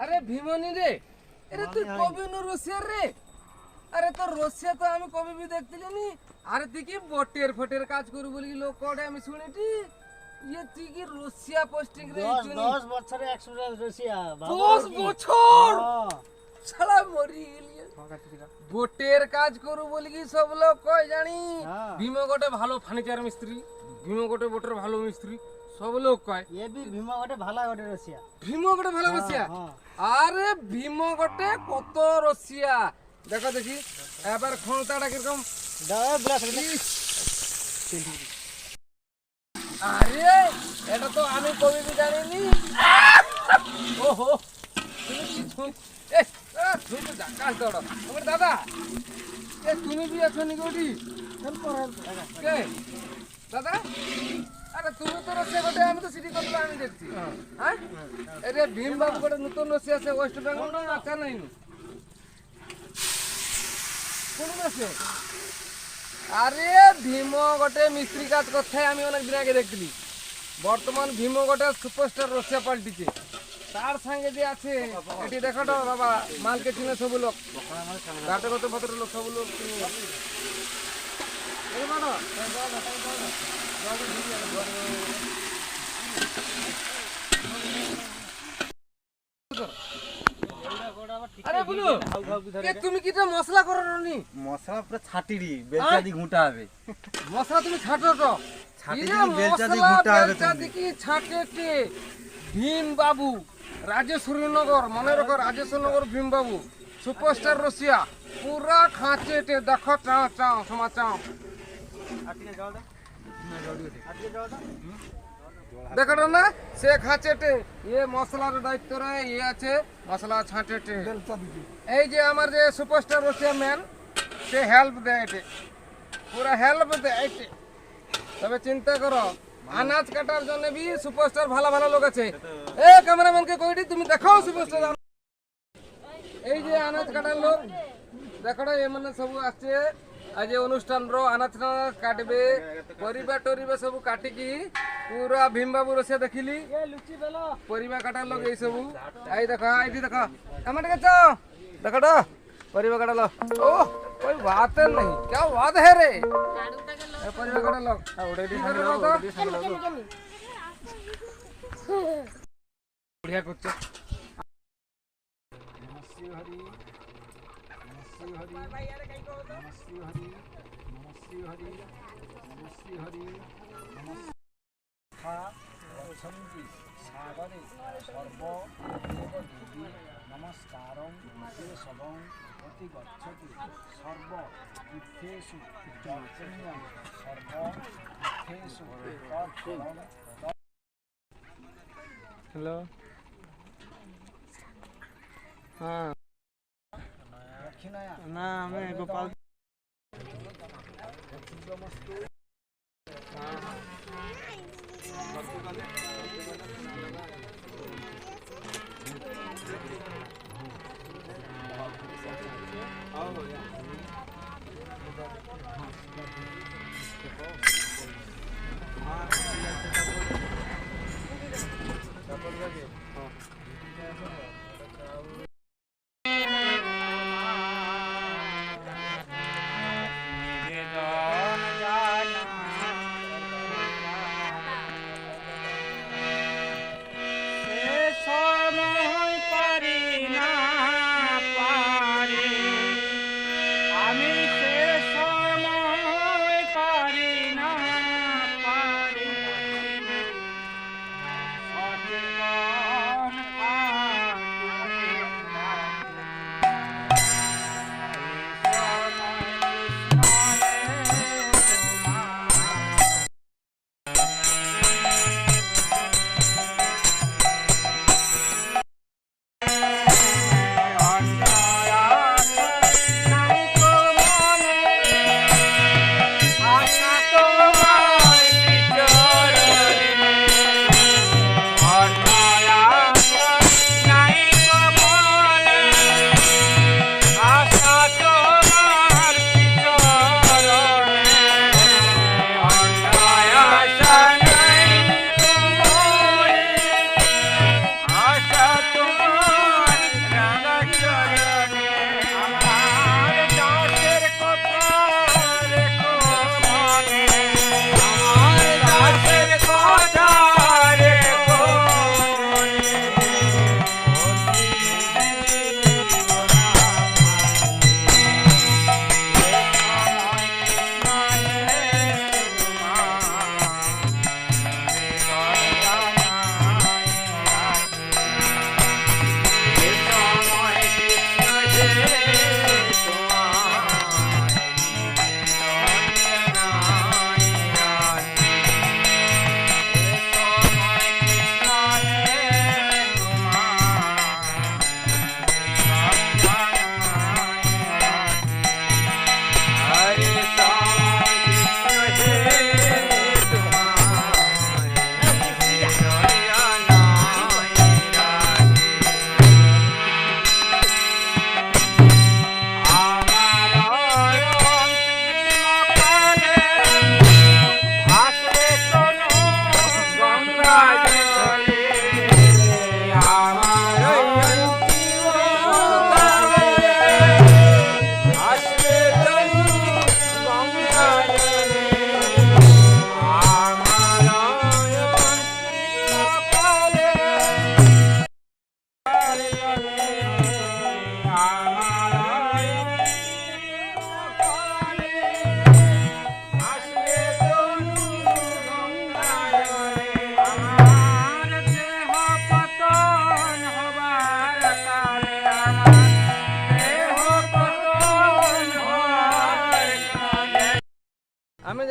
আরে ভীমনি রে, আরে তুই কবে নো রসিয়া রে? আরে তোর রসিয়া তো আমি কবে বি দেখছিলি নি। আরে তুই কি বটের ফটের কাজ করু বলি লোক কড়ে আমি শুনেছি। ইয়ে তুই কি রসিয়া পোস্টিং রে? 10 বছরে 100 রসিয়া 10 বছর শালা মরি গেলি। বটের কাজ করু বলি কি সব লোক কয় জানি। ভীম গোটে ভালো ফার্নিচার মিস্ত্রি, ভীম গোটে বটের ভালো মিস্ত্রি, সব লোক কয়। এ বি ভীমা গটে ভালা গটে রসিয়া। ভীম গোটে ভালো রসিয়া? আরে ভীম গোটে কত রসিয়া দেখো দেখি। এবার ক্ষমতাটা কিরকম। আরে এটা তো আমি কবি বি জানিনি। ওহো তুমি কিছু তুমি তো জাকাস দৌড় তোমার দাদা। তুমি বি আছো নি গোটি কে দাদা? আরে তুমি তো রসিয়া গোটে, আমি তো সিটি করতে আমি দেখছি। হ্যাঁ আরে ভীম বাবু গোটে নতুন রসিয়া আছে ওয়েস্ট বেঙ্গল না আচ্ছা নাই কোন রসিয়া? আরে ভীম গোটে মিস্ত্রি কাজ করতে আমি অনেক দিন আগে দেখছিলি। বর্তমান ভীম গোটে সুপারস্টার রসিয়া পাল্টিছে। তার সঙ্গে যে আছে এটি দেখো তো বাবা, মালকে চিনে সব লোক, ঘাটগত ভদ্র লোক সব লোক আরে বলু তুমি কি মশলা করো নি? মশলা পুরো ছাটিড়ি বেলচা দি ঘুঁটা হবে। মশলা তুমি ছাটো তো বেলচা দি ঘুঁটা হবে কি ছাটে কে? ভীম বাবু রাজেশ্বরীনগর, মনে রাখো রাজেশ্বরনগর ভীম বাবু সুপারস্টার রসিয়া পুরা খাঁচেটে দেখো চাও চাও সমা চাও দেখো না সে খাঁচেটে ইয়ে মশলার দায়িত্ব রে ইয়ে আছে মশলা ছাঁটেটে। এই যে আমার যে সুপারস্টার রসিয়া ম্যান সে হেল্প দেয় এটে, পুরা হেল্প দেয় এটে। তবে চিন্তা করো আনাজ কাটার জন্য বি সুপারস্টার ভালো ভালো লোক আছে। এ ক্যামেরাম্যানকে কইটি তুমি দেখাও সুপারস্টার। এই যে আনাজ কাটার লোক দেখো এমানে সব আসছে আজ অনুষ্ঠান র আনাজ কাটবে পরিবা টরিবা সব কাটিকি পুরা ভীম বাবু রসিয়া দেখিলি। পরিবা কাটার লোক এই সবু এই দেখো এইটি দেখো আমার কাছে দেখো তো परिवा काटा लो। ओह कोई बात नहीं, क्या बात है रे? परिवा काटा लो बढ़िया कुछ नमस्ते हरि नमस्ते हरि नमस्ते हरि नमस्ते हरि नमस्ते हरि नमस्ते सागरे सर्व देवी नमस्कारं केशवं अति गच्छति सर्व तीर्थेषु चैतन्यं सर्व तीर्थेषु तत्फलं। हेलो हाँ ना मैं गोपाल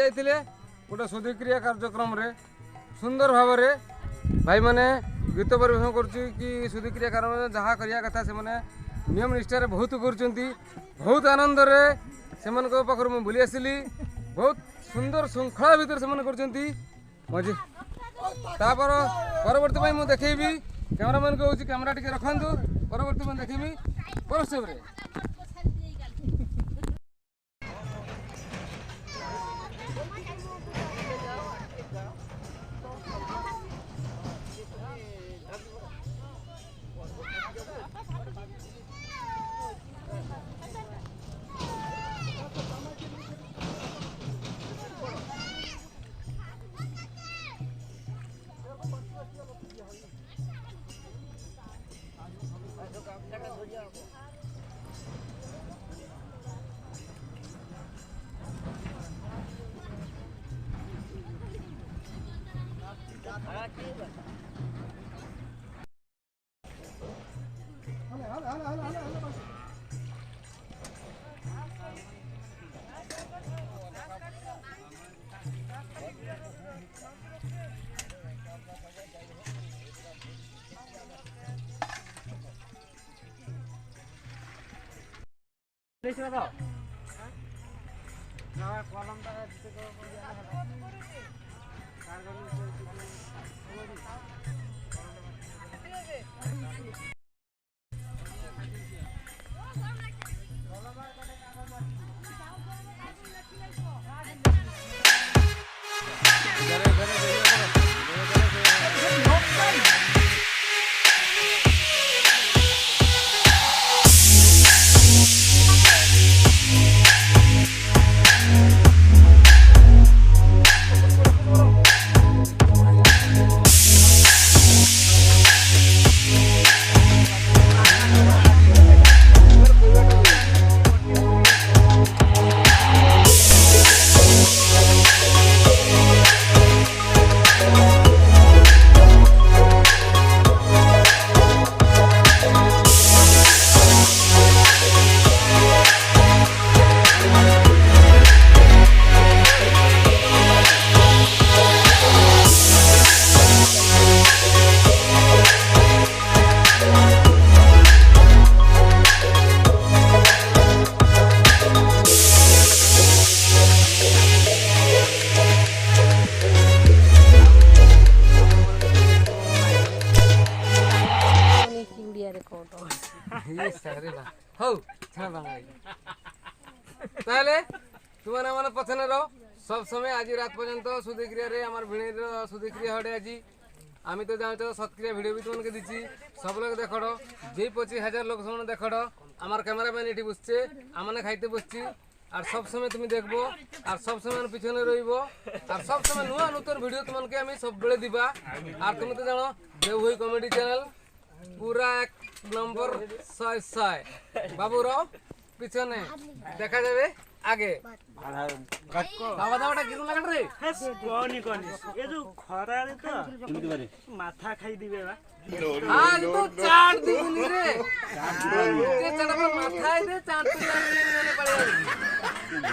ଯାଇଥିଲେ ଗୋଟେ ଶୁଦ୍ଧିକ୍ରିୟା କାର୍ଯ୍ୟକ୍ରମରେ ସୁନ୍ଦର ଭାବରେ ଭାଇମାନେ ଗୀତ ପରିବେଷଣ କରୁଛି କି ଶୁଦ୍ଧିକ୍ରିୟା କାର୍ଯ୍ୟକ୍ରମରେ ଯାହା କରିବା କଥା ସେମାନେ ନିୟମ ନିଷ୍ଠାରେ ବହୁତ କରୁଛନ୍ତି। ବହୁତ ଆନନ୍ଦରେ ସେମାନଙ୍କ ପାଖରୁ ମୁଁ ବୁଲି ଆସିଲି। ବହୁତ ସୁନ୍ଦର ଶୃଙ୍ଖଳା ଭିତରେ ସେମାନେ କରୁଛନ୍ତି ମଝି ତାପରେ ପରବର୍ତ୍ତୀ ପାଇଁ ମୁଁ ଦେଖେଇବି। କ୍ୟାମେରାମ୍ୟାନ୍କୁ ହେଉଛି କ୍ୟାମେରା ଟିକେ ରଖନ୍ତୁ। ପରବର୍ତ୍ତୀ ପାଇଁ ଦେଖେଇବି ପରସ୍ତରେ তাহলে তোমার আমার পছন্দ রহ সব সময় আজ রাত পর্যন্ত শুদ্ধিক্রিয়ারে আমার ভিড়ের শুদ্ধিক্রিয়া হটে আজি আমি তো জানো সৎক্রিয়া ভিডিও বি তোমাকে দিচ্ছি সব লোক দেখড় যেই 25,000 লোক সমান দেখড় আমার ক্যামেরাম্যান এটি বসছে আমনে খাইতে বসছি আর সব সময় তুমি দেখবো আর সব সময় পিছনে রইব আর সব সময় নূয়া নতুন ভিডিও তোমাকে আমি সববেলে দিবা আর তুমি তো জানো দেওভই কমেডি চ্যানেল পুরা 1 নম্বর 100 বাবুর পিছনে দেখা যাবে আগে খাওয়া দাওয়াটা কিরকম লাগে রে কনি কনি এ যে খরারে তো মাথা খাই দিবে বা আজ তো চাট দিবনি রে যে চাটা মাথায় দে চাট তো মনে পড়ে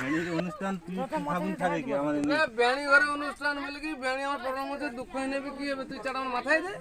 ভেনির অনুষ্ঠান তুই খাবুন খাবে কি আমাদের না বেণী ঘরে অনুষ্ঠান বলে কি বেণী আমার প্রোগ্রাম হচ্ছে দুঃখ নেবে কি হবে তুই চাটা মাথায় দে